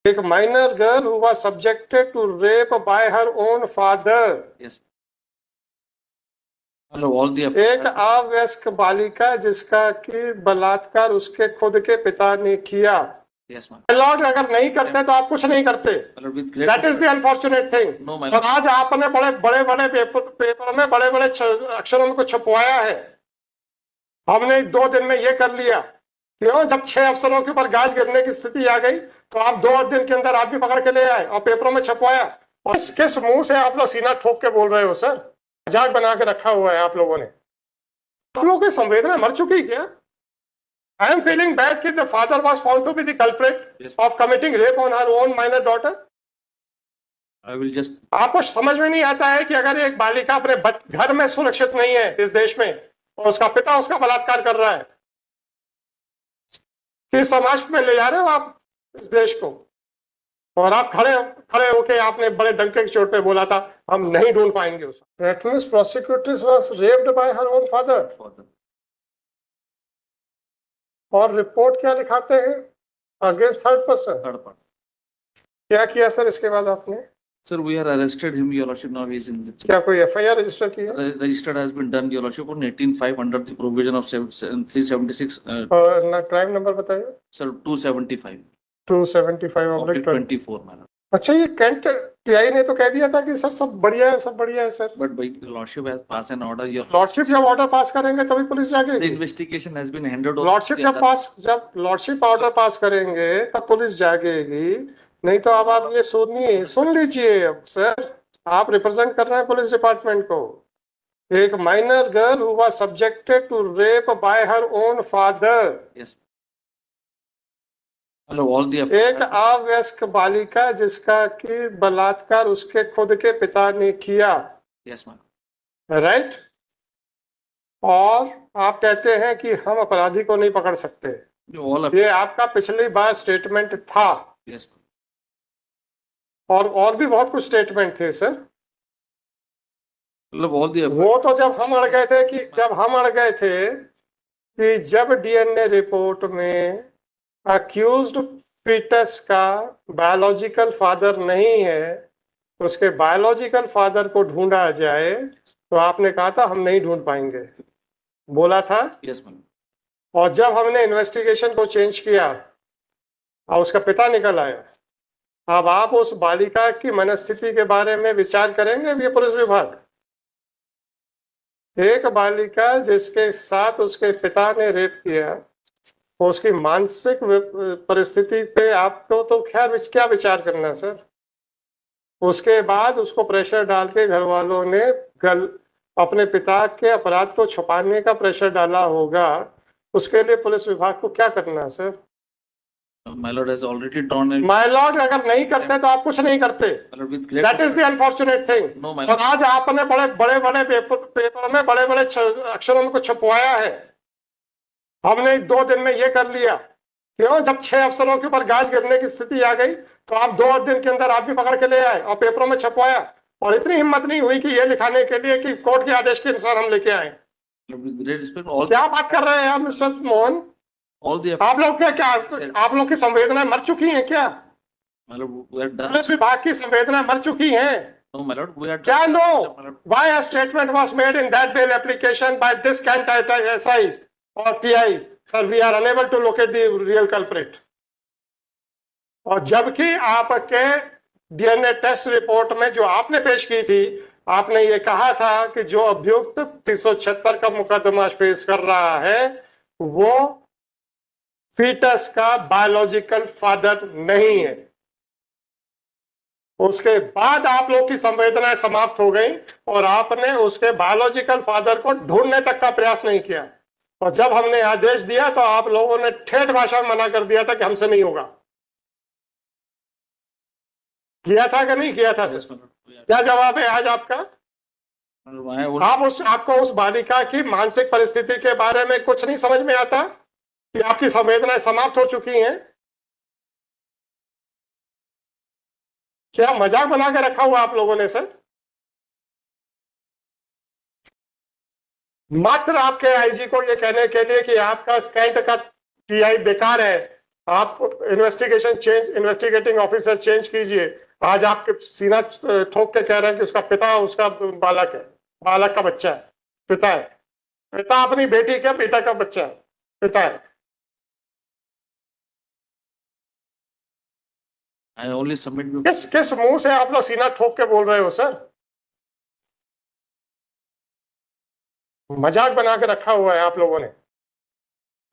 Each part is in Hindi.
एक minor girl who was subjected to rape by her own father. Yes. Hello, all the एक अवयस्क बालिका जिसका कि बलात्कार उसके खुद के पिता ने किया। Yes, ma'am. लॉर्ड अगर नहीं करते तो आप कुछ नहीं करते। That is the unfortunate thing. No, my और आज आपने बड़े बड़े पेपर में बड़े बड़े अक्षरों में कुछ छुपवाया है। हमने 2 दिन में ये कर लिया। क्यों? जब 6 अफसरों के ऊपर गाज गिरने की स्थिति आ गई तो आप 2 दिन के अंदर आदमी पकड़ के ले आए और पेपरों में छपवाया। और किस मुंह से आप लोग सीना ठोक के बोल रहे हो सर? मजाक बना के रखा हुआ है आप लोगों ने। आप लोगों की संवेदना मर चुकी क्या? I am feeling bad that the father was found to be the culprit of committing rape on her own minor daughter. I will just. आपको समझ में नहीं आता है कि अगर एक बालिका अपने घर में सुरक्षित नहीं है इस देश में और उसका पिता उसका बलात्कार कर रहा है, किस समाज में ले जा रहे हो आप इस देश को? और आप खड़े होके आपने बड़े डंके की चोट पे बोला था हम नहीं ढूंढ पाएंगे उसे। That means prosecutress was raped by her own father. और रिपोर्ट क्या लिखाते हैं? Against third person. क्या किया सर इसके बाद आपने? Sir, we are arrested him, Your Lordship. Now he is in the. क्या कोई FIR रजिस्टर की है? Registered has been done, Your Lordship, on 18/5 under the provision of 376. और ना क्राइम नंबर बताइए? Sir, 275. 275/24, madam. अच्छा, ये कैंट टीआई ने तो कह दिया था कि सर सब बढ़िया है sir. But by Lordship has passed an order. Your lordship जब ऑर्डर पास करेंगे तभी पुलिस जाएगी। The investigation has been handed over. Lordship जब लॉर्डशिप ऑर्डर पास करेंगे तब पुलिस जागेगी। नहीं तो अब आप ये सुन लीजिए। अब सर आप रिप्रेजेंट कर रहे हैं पुलिस डिपार्टमेंट को। एक minor girl who was subjected to rape by her own father. Yes. Hello, all the. एक अवयस्क बालिका जिसका कि बलात्कार उसके खुद के पिता ने किया। Yes, ma'am. राइट? और आप कहते हैं कि हम अपराधी को नहीं पकड़ सकते। ये आपका पिछली बार स्टेटमेंट था। Yes. और भी बहुत कुछ स्टेटमेंट थे सर। मतलब वो तो जब हम अड़ गए थे कि जब डीएनए रिपोर्ट में अक्यूज्ड फीटस का बायोलॉजिकल फादर नहीं है, उसके बायोलॉजिकल फादर को ढूंढा जाए, तो आपने कहा था हम नहीं ढूंढ पाएंगे, बोला था। Yes ma'am. और जब हमने इन्वेस्टिगेशन को चेंज किया और उसका पिता निकल आया, अब आप उस बालिका की मनस्थिति के बारे में विचार करेंगे? ये पुलिस विभाग, एक बालिका जिसके साथ उसके पिता ने रेप किया, उसकी मानसिक परिस्थिति पे आपको तो क्या विचार करना सर? उसके बाद उसको प्रेशर डाल के घर वालों ने अपने पिता के अपराध को छुपाने का प्रेशर डाला होगा, उसके लिए पुलिस विभाग को क्या करना है sir? My lord has already drawn a. My lord अगर नहीं करते तो आप कुछ नहीं करते। That is the unfortunate thing. No, my और आज आपने बड़े पेपर में बड़े बड़े अक्षरों में कुछ छपवाया है। हमने 2 दिन में ये कर लिया। क्यों? जब 6 अफसरों के ऊपर गाज गिरने की स्थिति आ गई तो आप 2 दिन के अंदर आदमी पकड़ के ले आए और पेपरों में छपवाया, और इतनी हिम्मत नहीं हुई कि ये लिखाने के लिए कि कोर्ट के आदेश के अनुसार हम लेके आए। क्या बात कर रहे हैं आप मिस्टर मोहन? आप लोग की संवेदना मर चुकी हैं क्या? पुलिस विभाग की संवेदना मर चुकी है क्या? No, why a statement was made in that bail application by this Kent SI or TI? Sir, we are unable to locate the real culprit. और जबकि आपके डीएनए टेस्ट रिपोर्ट में जो आपने पेश की थी, आपने ये कहा था कि जो अभियुक्त 376 का मुकदमा पेश कर रहा है वो फीटस का बायोलॉजिकल फादर नहीं है। उसके बाद आप लोग की संवेदनाएं समाप्त हो गई और आपने उसके बायोलॉजिकल फादर को ढूंढने तक का प्रयास नहीं किया, और जब हमने आदेश दिया तो आप लोगों ने ठेठ भाषा में मना कर दिया था कि हमसे नहीं होगा। किया था कि नहीं किया था? क्या जवाब है आज आपका? आपको उस बालिका की मानसिक परिस्थिति के बारे में कुछ नहीं समझ में आता कि आपकी संवेदनाएं समाप्त हो चुकी हैं? क्या मजाक बना के रखा हुआ आप लोगों ने सर? मात्र आपके आईजी को ये कहने के लिए कि आपका कैंट का टीआई बेकार है, आप इन्वेस्टिगेटिंग ऑफिसर चेंज कीजिए। आज आपके सीना ठोक के कह रहे हैं कि उसका पिता उसका बालक है, बालक का बच्चा है, पिता है। पिता अपनी बेटी का बेटा का बच्चा है, पिता है। I only submit you. किस मुंह से आप लोग सीना ठोक के बोल रहे हो सर? मजाक बना के रखा हुआ है आप लोगों ने।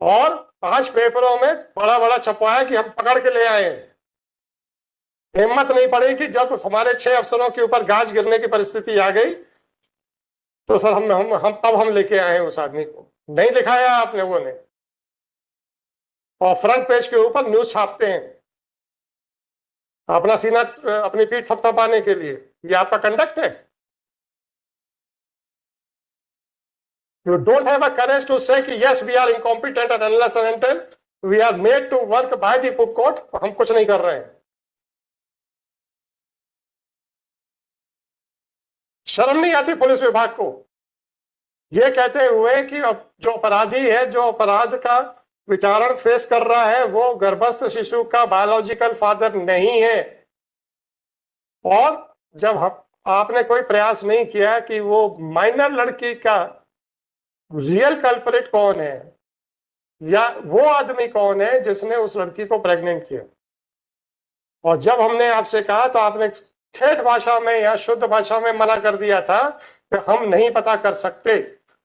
और 5 पेपरों में बड़ा बड़ा छपवाया कि हम पकड़ के ले आए हैं। हिम्मत नहीं पड़ी कि जब हमारे 6 अफसरों के ऊपर गाज गिरने की परिस्थिति आ गई तो सर हम लेके आए उस आदमी को। नहीं दिखाया आप लोगों ने, और फ्रंट पेज के ऊपर न्यूज छापते हैं अपना सीना अपनी पीठ थपथपाने के लिए। ये आपका कंडक्ट है? You don't have a courage to say कि yes we are incompetent and unless and until we are made to work by the book code, हम कुछ नहीं कर रहे हैं। शर्म नहीं आती पुलिस विभाग को ये कहते हुए कि अब जो अपराधी है, जो अपराध का विचारण फेस कर रहा है, वो गर्भस्थ शिशु का बायोलॉजिकल फादर नहीं है। और जब आपने कोई प्रयास नहीं किया कि वो माइनर लड़की का रियल कल्परेट कौन है, या वो आदमी कौन है जिसने उस लड़की को प्रेग्नेंट किया, और जब हमने आपसे कहा तो आपने ठेठ भाषा में या शुद्ध भाषा में मना कर दिया था कि हम नहीं पता कर सकते।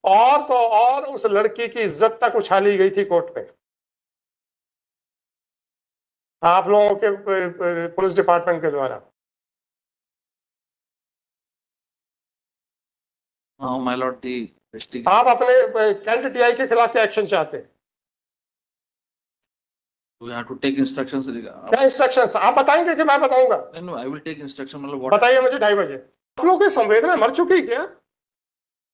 और तो और उस लड़की की इज्जत तक उछाली गई थी कोर्ट में आप लोगों के पुलिस डिपार्टमेंट के द्वारा। My lord, the आप अपने कैंट टीआई के खिलाफ क्या एक्शन चाहते हैं? we have to take instructions. क्या इंस्ट्रक्शंस आप बताएंगे कि मैं बताऊंगा? No, I will take instruction. मतलब what? बताइए मुझे 2:30 बजे। आप लोगों की संवेदना मर चुकी क्या?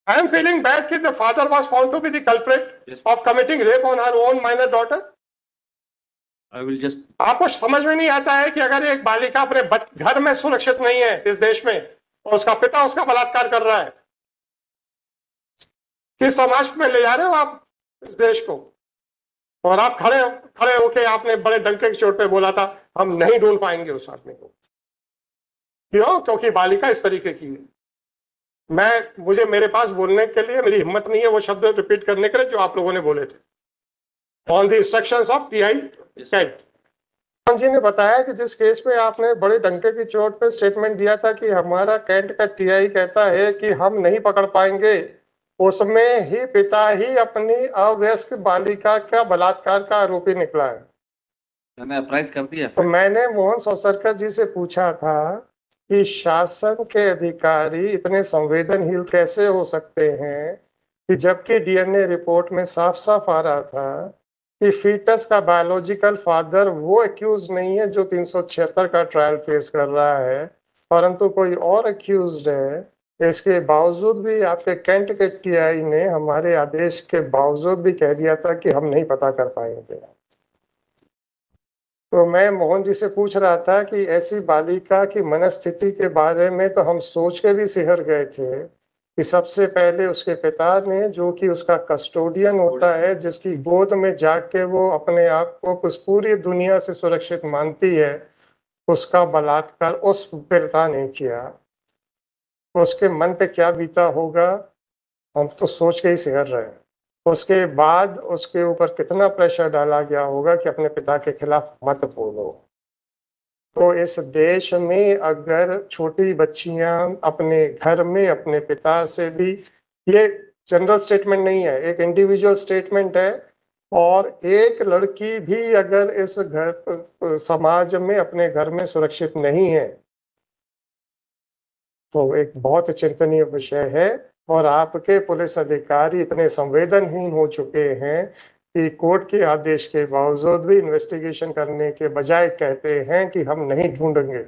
I am feeling bad कि the father was found to be the culprit of committing rape on her own minor daughter. I will just. आपको समझ में नहीं आता है कि अगर एक बालिका अपने घर में सुरक्षित नहीं है इस देश में, और उसका पिता उसका बलात्कार कर रहा है, किस समाज में ले जा रहे हो आप इस देश को? और आप खड़े होके आपने बड़े डंके की चोट पे बोला था हम नहीं ढूंढ पाएंगे उस आदमी को। क्यों? क्योंकि बालिका इस तरीके की है। मुझे मेरे पास बोलने के लिए मेरी हिम्मत नहीं है वो शब्द रिपीट करने के लिए जो आप लोगों ने बोले थे। On the instructions of TI कैंट जी ने बताया कि जिस केस में आपने बड़े डंके की चोट पे स्टेटमेंट दिया था कि हमारा कैंट का टीआई कहता है कि हम नहीं पकड़ पाएंगे, उसमें ही पिता ही अपनी अवयस्क बालिका का बलात्कार का आरोपी निकला है। मैंने अप्राइज कर दिया। तो मैंने मोहन सोसरकर जी से पूछा था कि शासन के अधिकारी इतने संवेदनहीन कैसे हो सकते हैं कि जबकि डीएनए रिपोर्ट में साफ साफ आ रहा था कि फीटस का बायोलॉजिकल फादर वो एक्यूज नहीं है जो 376 का ट्रायल फेस कर रहा है, परंतु कोई और एक्यूज्ड है। इसके बावजूद भी आपके कैंट के टीआई ने हमारे आदेश के बावजूद भी कह दिया था कि हम नहीं पता कर पाएंगे। तो मैं मोहन जी से पूछ रहा था कि ऐसी बालिका की मनस्थिति के बारे में तो हम सोच के भी सिहर गए थे कि सबसे पहले उसके पिता ने, जो कि उसका कस्टोडियन होता है, जिसकी गोद में जाग के वो अपने आप को उस पूरी दुनिया से सुरक्षित मानती है, उसका बलात्कार उस पिता ने किया। उसके मन पे क्या बीता होगा हम तो सोच के ही सिहर रहे हैं। उसके बाद उसके ऊपर कितना प्रेशर डाला गया होगा कि अपने पिता के खिलाफ मत बोलो। तो इस देश में अगर छोटी बच्चियां अपने घर में अपने पिता से भी, ये जनरल स्टेटमेंट नहीं है, एक इंडिविजुअल स्टेटमेंट है, और एक लड़की भी अगर इस घर समाज में अपने घर में सुरक्षित नहीं है तो एक बहुत चिंतनीय विषय है। और आपके पुलिस अधिकारी इतने संवेदनहीन हो चुके हैं कि कोर्ट के आदेश के बावजूद भी इन्वेस्टिगेशन करने के बजाय कहते हैं कि हम नहीं ढूंढेंगे।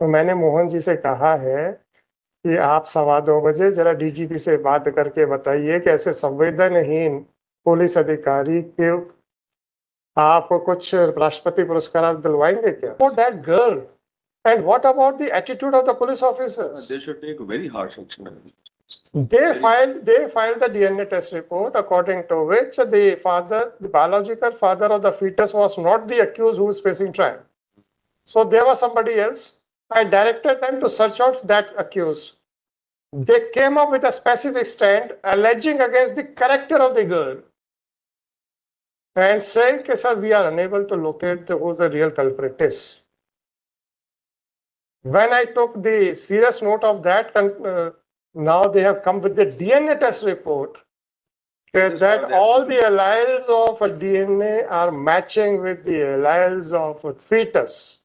तो मैंने मोहन जी से कहा है कि आप 2:15 बजे जरा डीजीपी से बात करके बताइए कि ऐसे संवेदनहीन पुलिस अधिकारी के आप कुछ राष्ट्रपति पुरस्कार दिलवाएंगे क्या? For that girl. And what about the attitude of the police officers? They should take very harsh action. They filed the DNA test report according to which the biological father of the fetus was not the accused who was facing trial. So there was somebody else. I directed them to search out that accused. They came up with a specific stand alleging against the character of the girl and saying, sir, we are unable to locate who the real culprit is. When I took the serious note of that, now they have come with the DNA test report that all the alleles of a DNA are matching with the alleles of a fetus.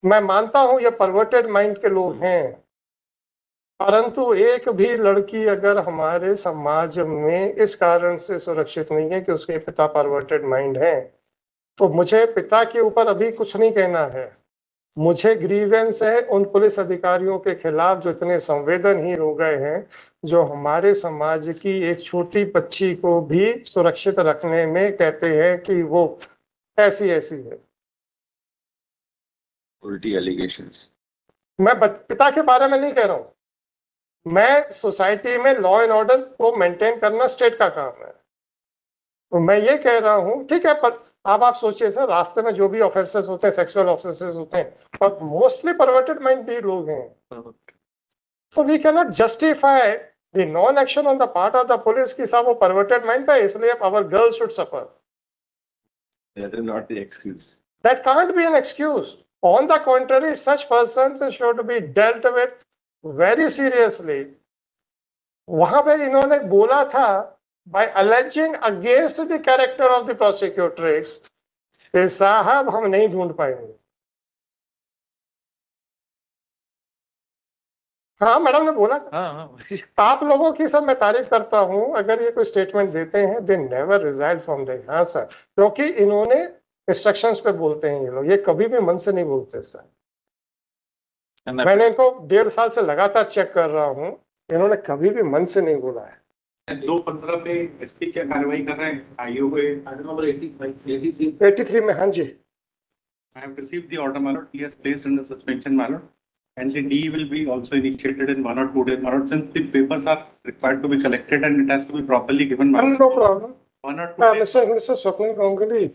मैं मानता हूं ये परवर्टेड माइंड के लोग हैं, परंतु एक भी लड़की अगर हमारे समाज में इस कारण से सुरक्षित नहीं है कि उसके पिता परवर्टेड माइंड है, तो मुझे पिता के ऊपर अभी कुछ नहीं कहना है। मुझे ग्रीवेंस है उन पुलिस अधिकारियों के खिलाफ जो इतने संवेदनहीन हो गए हैं, जो हमारे समाज की एक छोटी बच्ची को भी सुरक्षित रखने में कहते हैं कि वो ऐसी है। उल्टी एलिगेशंस। मैं पिता के बारे में नहीं कह रहा हूं, मैं सोसाइटी में लॉ एंड ऑर्डर को मेंटेन करना स्टेट का काम है। तो मैं ये कह रहा हूं, ठीक है, पर अब आप सोचिए सर, रास्ते में जो भी ऑफेंसेस होते हैं, सेक्सुअल ऑफेंसेस होते हैं, और मोस्टली परवर्टेड माइंड भी लोग हैं। So we cannot justify the non-action on the part of the police कि सब वो perverted mind था इसलिए our girls should suffer. That is not the excuse. That can't be an excuse. On the contrary, such persons should be dealt with very seriously. वहां पे इन्होंने बोला था by alleging against the character of the prosecutrix कि साहब हम नहीं ढूंढ पाएंगे। हाँ मैडम ने बोला था। आप लोगों की सब मैं तारीफ करता हूं, अगर ये कोई स्टेटमेंट देते हैं they never resiled from the. हाँ सर, क्योंकि इन्होंने इंस्ट्रक्शंस पे बोलते हैं ये लोग, ये कभी भी मन से नहीं बोलते सर। मैंने इनको 1.5 साल से लगातार चेक कर रहा हूं, इन्होंने कभी भी मन से नहीं बोला है। 215 में एसपी क्या कार्रवाई कर रहे हैं आईओ को? नंबर 83 में। हाँ जी, I have received the order, my lord. He has placed under suspension, my lord. And the D will be also initiated in 1 or 2 days, my lord. Since the papers are required to be collected and it has to be properly given, my lord. No problem. 1 or 2 days. Mr. Swapnil Ganguly,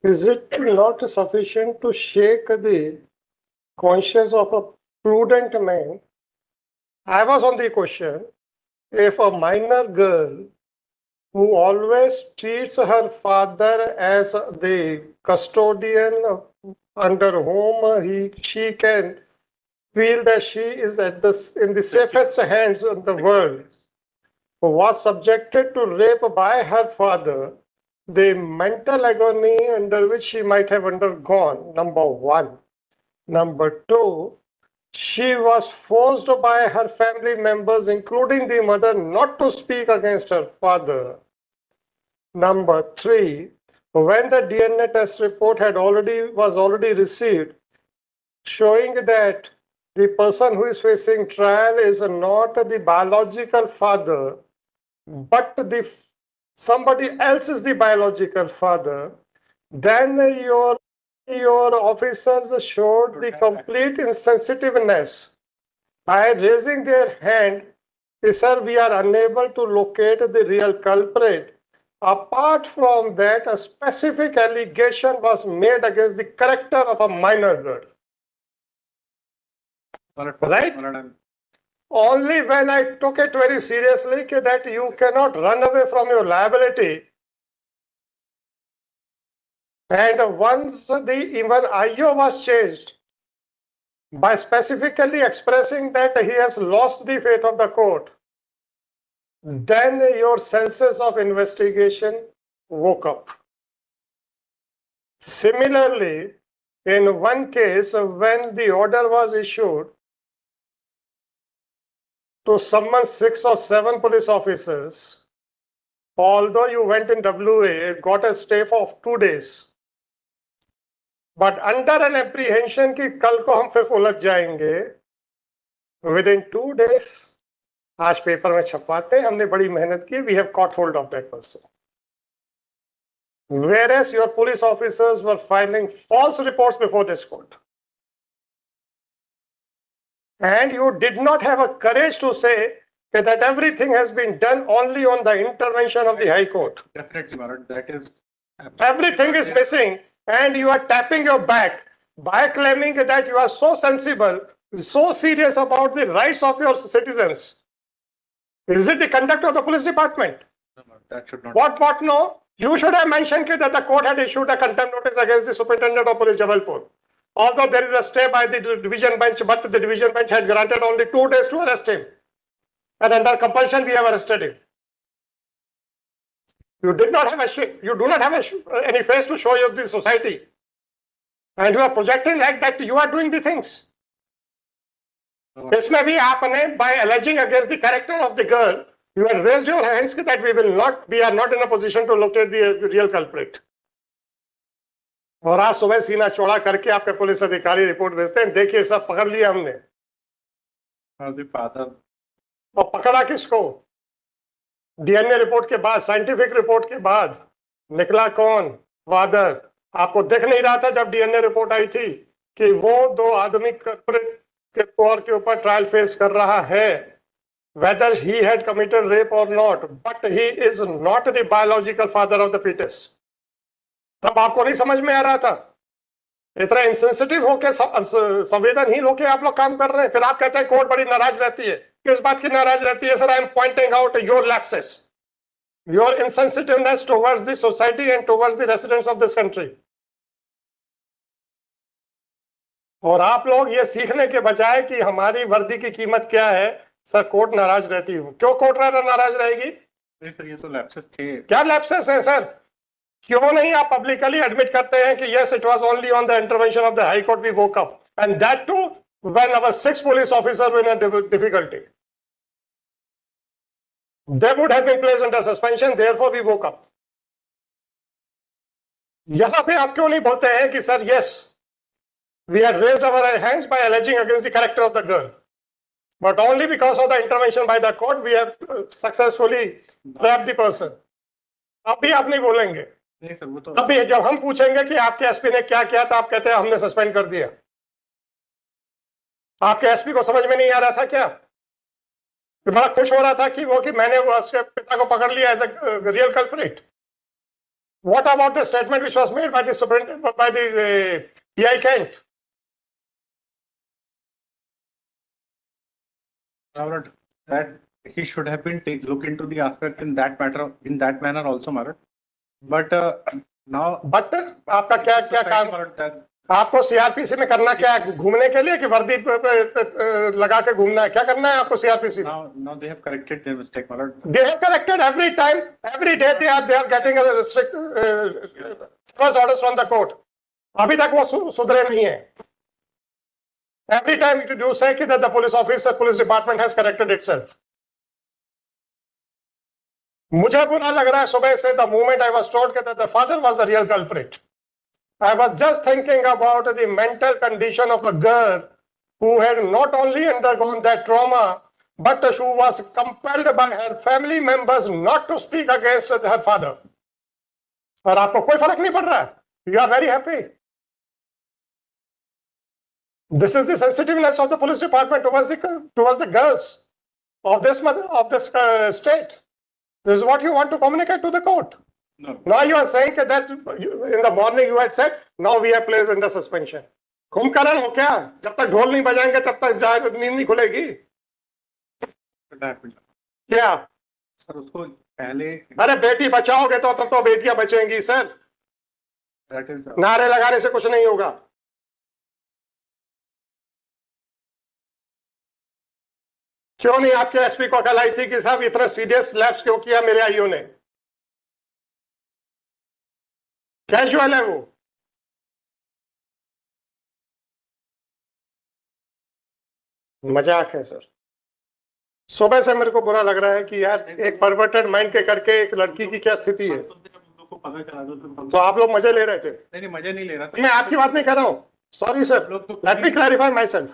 is it not sufficient to shake the conscience of a prudent man? I was on the question, if a minor girl who always treats her father as the custodian under whom she can feel that she is in the safest hands in the world, was subjected to rape by her father, the mental agony under which she might have undergone, number one. Number two, she was forced by her family members, including the mother, not to speak against her father. Number three, when the DNA test report was already received, showing that the person who is facing trial is not the biological father, but somebody else is the biological father, then your officers showed the complete insensitiveness by raising their hand, sir, we are unable to locate the real culprit. Apart from that, a specific allegation was made against the character of a minor girl. Right? Only when I took it very seriously that you cannot run away from your liability. And once even IO was changed by specifically expressing that he has lost the faith of the court, then your senses of investigation woke up. Similarly, in one case, when the order was issued to summon 6 or 7 police officers, although you went in WA, it got a stay of 2 days. But under an apprehension कि कल को हम फिर उलझ जाएंगे, within 2 days, आज पेपर में छपवाते हैं, हमने बड़ी मेहनत की, we have caught hold of that person. Whereas your police officers were filing false reports before this court. and you did not have a courage to say that everything has been done only on the intervention of the High Court. Definitely, my lord, that is. Everything is missing, and you are tapping your back by claiming that you are so sensible, so serious about the rights of your citizens. Is it the conduct of the police department? No, no, that should not. What? No. You should have mentioned that the court had issued a contempt notice against the superintendent of police Jabalpur. Although there is a stay by the division bench, but the division bench had granted only 2 days to arrest him. And under compulsion, we have arrested him. You do not have any face to show you the society. And you are projecting like that you are doing the things. इसमें भी आपने by alleging against the character of the girl, you have raised your hands that we are not in a position to locate the real culprit. और आज सुबह सीना चौड़ा करके आपके पुलिस अधिकारी रिपोर्ट भेजते हैं, देखिए सब पकड़ लिया हमने। और पकड़ा किसको? डीएनए रिपोर्ट के बाद, साइंटिफिक रिपोर्ट के बाद निकला कौन? फादर। आपको दिख नहीं रहा था जब डीएनए रिपोर्ट आई थी कि वो 2 आदमी कल्प्रिट के तौर के ऊपर ट्रायल फेस कर रहा है, whether he had committed rape or not, but he is not the biological father of the fetus. तब आपको नहीं समझ में आ रहा था? इतना इंसेंसिटिव होके, संवेदनहीन होके आप लोग काम कर रहे हैं। फिर आप कहते हैं कोर्ट बड़ी नाराज रहती है। किस बात की नाराज रहती है sir? I am pointing out your lapses, your insensitiveness towards the society and towards the residents of this country. और आप लोग ये सीखने के बजाय कि हमारी वर्दी की कीमत क्या है, सर कोर्ट नाराज रहती है। क्यों कोर्ट नाराज रहेगी? नहीं सर, ये तो लैप्सेस थे। क्या लैप्सेस हैं सर? क्यों नहीं आप पब्लिकली एडमिट करते हैं कि yes it was only on the intervention of the high court we woke up, and that too when our 6 police officers were in a difficulty. They would have been placed under suspension, therefore we woke up. यहां पे आप क्यों नहीं बोलते हैं कि sir yes we had raised our hands by alleging against the character of the girl, but only because of the intervention by the court we have successfully trapped the person. अब भी आप नहीं बोलेंगे? नहीं सर, वो तो अभी जब हम पूछेंगे कि आपके एसपी ने क्या किया था, आप कहते हैं हमने सस्पेंड कर दिया। आपके एसपी को समझ में नहीं आ रहा था क्या? कि बड़ा खुश हो रहा था कि मैंने उसके पिता को पकड़ लिया as a real culprit. What about the statement which was made by the superintendent by the PI Kent? that he should have been look into the aspect in that manner also, Marat. But now. But आपका क्या काम? आपको CRPC में करना क्या है? घूमने के लिए कि वर्दी लगा के घूमना है? क्या करना है आपको CRPC में? Now they have corrected their mistake, Marat. They have corrected every time, every day they are getting a strict first orders from the court. अभी तक वो सुधरे नहीं है। Every time you say that the police department has corrected itself. मुझे बुरा लग रहा है सुबह से, the moment I was told that the father was the real culprit. I was just thinking about the mental condition of a girl who had not only undergone that trauma, but who was compelled by her family members not to speak against her father. और आपको कोई फर्क नहीं पड़ रहा है? You are very happy. This is the sensitiveness of the police department towards the girls of this state. This is what you want to communicate to the court. No. Now you are saying that in the morning you had said, now we have placed under suspension. Kumbhakarna हो क्या? जब तक ढोल नहीं बजाएंगे तब तक नींद नहीं खुलेगी। क्या सर उसको पहले? अरे बेटी बचाओगे तो तब तो बेटियां बचेंगी सर। नारे लगाने से कुछ नहीं होगा। क्यों नहीं आपके एसपी को अकल आई थी कि साहब इतना सीरियस लैप्स क्यों किया मेरे आईओ ने? कैजुअल है वो। मजाक है सर। सुबह से मेरे को बुरा लग रहा है कि यार एक परवर्टेड माइंड के करके एक लड़की की क्या स्थिति है। तो आप लोग मजे ले रहे थे? नहीं, मजे नहीं ले रहा था। मैं आपकी बात नहीं कर रहा हूँ। Sorry sir, let me clarify myself.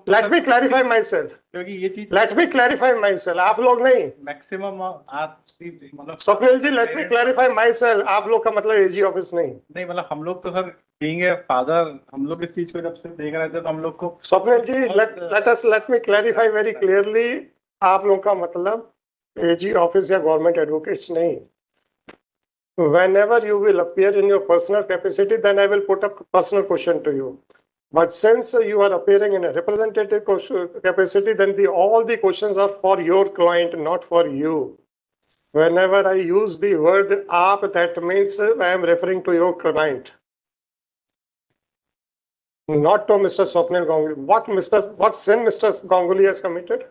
Let me clarify myself. क्योंकि ये चीज Let me clarify myself. आप लोग नहीं। मैक्सिमम आप मतलब स्वप्निल जी, let me clarify myself. आप लोग का मतलब AG ऑफिस नहीं। नहीं, मतलब हम लोग तो सर Being a father, हम लोग इस चीज को जब से देख रहे थे तो हम लोग को स्वप्निल जी, let me clarify very clearly. आप लोग का मतलब एजी ऑफिस या गवर्नमेंट एडवोकेट्स नहीं. Whenever you will appear in your personal capacity, then I will put a personal question to you. But since you are appearing in a representative capacity, then all the questions are for your client, not for you. Whenever I use the word aap, that means I am referring to your client, not to Mr. Swapnil Ganguly. What sin Mr. Ganguly has committed?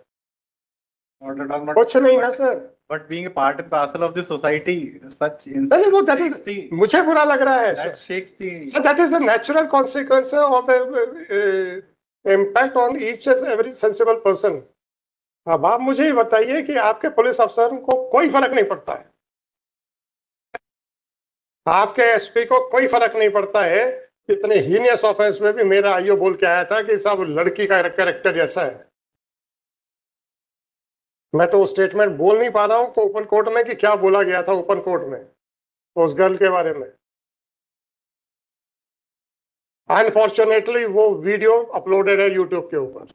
not at all, कुछ नहीं है sir. but being a part and parcel of the society, such नहीं, वो that is, the मुझे बुरा लग रहा है that sir. shakes the So that is the natural consequence of the impact on each and every sensible person. अब आप मुझे ही बताइए कि आपके पुलिस अफसर को कोई फर्क नहीं पड़ता है, आपके एसपी को कोई फर्क नहीं पड़ता है. इतने हीनियस ऑफेंस में भी मेरा आईओ बोल के आया था कि सब लड़की का कैरेक्टर जैसा है. मैं तो स्टेटमेंट बोल नहीं पा रहा हूं तो ओपन कोर्ट में कि क्या बोला गया था ओपन कोर्ट में उस गर्ल के बारे में. अनफॉर्चुनेटली वो वीडियो अपलोडेड है यूट्यूब के ऊपर.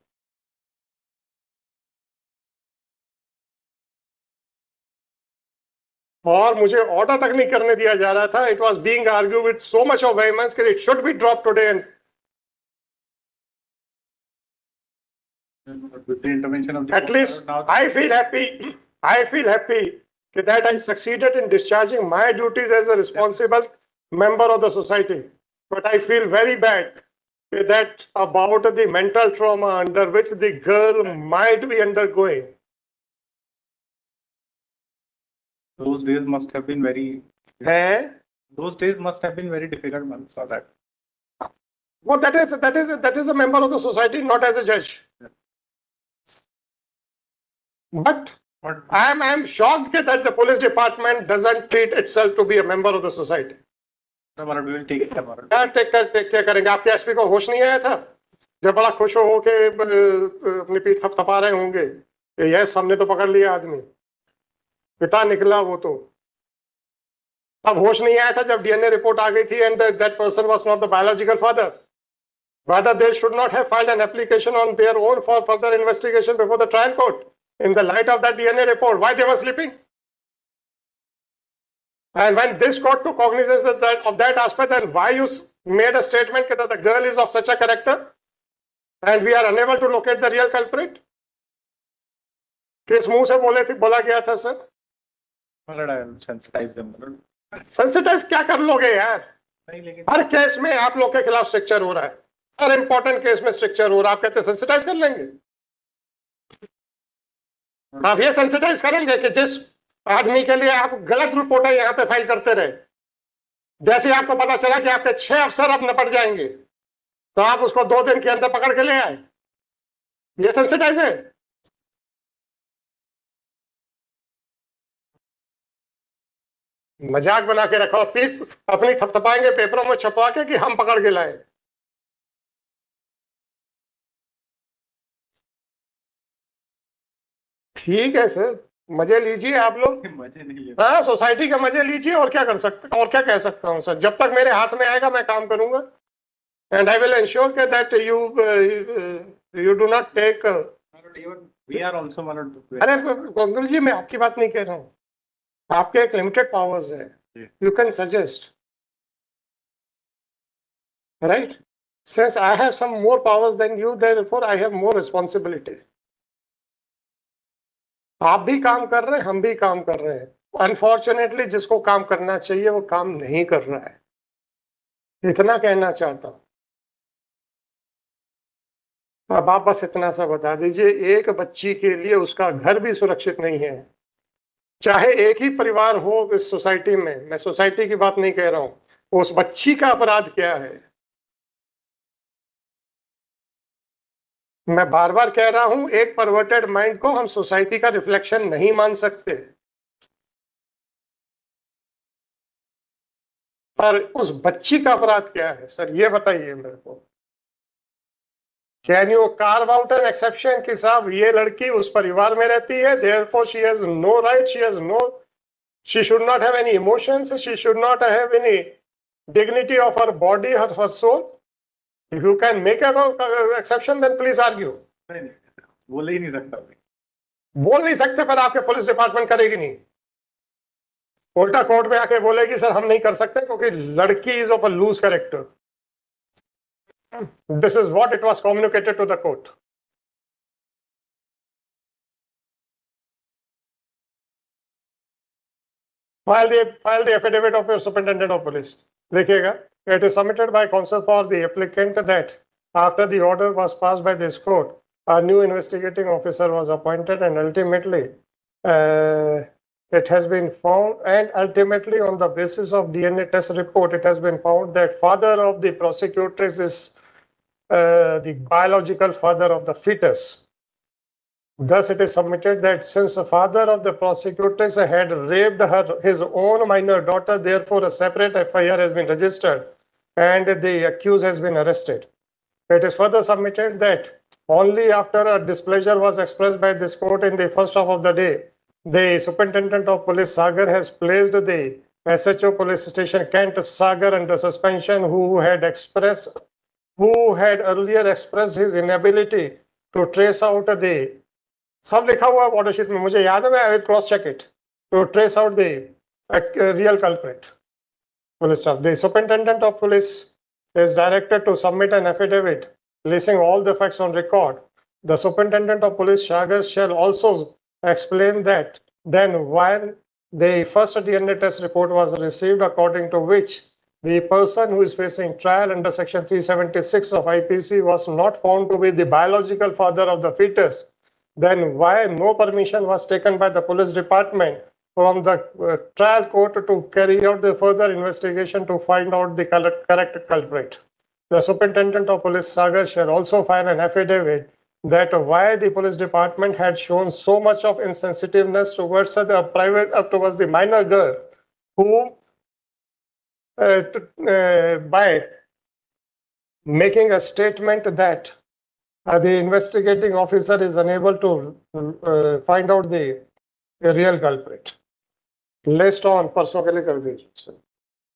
और मुझे ऑर्डर तक नहीं करने दिया जा रहा था. It was being argue with so much of vehemence कि it should be drop today. And with the intervention of the at least now I feel happy that I succeeded in discharging my duties as a responsible member of the society. But I feel very bad that about the mental trauma under which the girl might be undergoing. those days must have been very Eh? those days must have been very difficult months for that. Well, that is a member of the society, not as a judge. But I am shocked that the police department doesn't treat itself to be a member of the society. No, we will take it tomorrow. क्या टेक करेंगे? आपके एसपी को होश नहीं आया था जब बड़ा खुश हो के अपनी पीठ थपथपा रहे होंगे कि यस हमने तो पकड़ लिया आदमी, पिता निकला वो तो. तब होश नहीं आया था जब डीएनए रिपोर्ट आ गई थी and that person was not the biological father. Whether they should not have filed an application on their own for further investigation before the trial court in the light of that DNA report. Why they were sleeping? And when this court took cognizance of that aspect, then why you made a statement that the girl is of such a character and we are unable to locate the real culprit? किस मुंह से बोला गया था सर? Sensitize them. सेंसिटाइज क्या कर लोगे यार? नहीं, लेकिन हर केस में आप लोग के खिलाफ स्ट्रक्चर हो रहा है, हर इंपॉर्टेंट केस में स्ट्रक्चर हो रहा है. आप कहते सेंसिटाइज कर लेंगे? आप ये सेंसिटाइज करेंगे कि जिस आदमी के लिए आप गलत रिपोर्टें यहाँ पे फाइल करते रहे, जैसे आपको पता चला कि आपके 6 अफसर अब निपट जाएंगे तो आप उसको 2 दिन के अंदर पकड़ के ले आए? ये सेंसिटाइज है? मजाक बना के रखो, पीठ अपनी थपथपाएंगे पेपरों में छपवा के कि हम पकड़ के लाए. ठीक है सर, मजे लीजिए आप लोग. मजे नहीं ले. हाँ, सोसाइटी के मजे लीजिए. और क्या कर सकते, और क्या कह सकता हूँ सर? जब तक मेरे हाथ में आएगा मैं काम करूंगा and I will ensure that you do not take. We are also one of the. अरे गोकुल जी, मैं आपकी बात नहीं कह रहा हूँ. आपके एक लिमिटेड पावर्स है. You can suggest, right? Since I have some more powers than you, therefore I have more responsibility. आप भी काम कर रहे हैं, हम भी काम कर रहे हैं. अनफॉर्चुनेटली जिसको काम करना चाहिए वो काम नहीं कर रहा है. इतना कहना चाहता हूं. अब आप बस इतना सा बता दीजिए, एक बच्ची के लिए उसका घर भी सुरक्षित नहीं है, चाहे एक ही परिवार हो इस सोसाइटी में. मैं सोसाइटी की बात नहीं कह रहा हूं. उस बच्ची का अपराध क्या है? मैं बार बार कह रहा हूं, एक परवर्टेड माइंड को हम सोसाइटी का रिफ्लेक्शन नहीं मान सकते, पर उस बच्ची का अपराध क्या है सर? ये बताइए मेरे को. Can you carve out an exception कि साहब ये लड़की उस परिवार में रहती है, therefore she has no right, she should not have any emotions, she should not have any dignity of her body, her soul. If you can make an exception, then please argue. नहीं, बोल ही नहीं सकता मैं। बोल नहीं सकते, पर आपके पुलिस डिपार्टमेंट करेगी नहीं। उल्टा कोर्ट में आके बोलेगी सर हम नहीं कर सकते क्योंकि लड़की is of a loose character. This is what it was communicated to the court. File the affidavit of your superintendent of police. देखिएगा, it is submitted by counsel for the applicant that after the order was passed by this court, a new investigating officer was appointed, and ultimately it has been found, and ultimately on the basis of DNA test report, it has been found that father of the prosecutress is the biological father of the fetus. Thus, it is submitted that since the father of the prosecutress had raped his own minor daughter, therefore a separate FIR has been registered and the accused has been arrested. It is further submitted that only after a displeasure was expressed by this court in the first half of the day, the superintendent of police Sagar has placed the SHO police station Kent Sagar under suspension, who had earlier expressed his inability to trace out the सब लिखा हुआ ऑर्डर शीट में, मुझे याद है, मैं I will cross check it to trace out the real culprit. Police staff. The superintendent of police is directed to submit an affidavit placing all the facts on record. The superintendent of police Sagar shall also explain that then when the first DNA test report was received, according to which the person who is facing trial under section 376 of IPC was not found to be the biological father of the fetus, then why no permission was taken by the police department from the trial court to carry out the further investigation to find out the correct culprit. The superintendent of police Sagar shall also file an affidavit that why the police department had shown so much of insensitiveness towards the minor girl, who by making a statement that the investigating officer is unable to find out the real culprit. List on परसों के लिए कर दीजिए.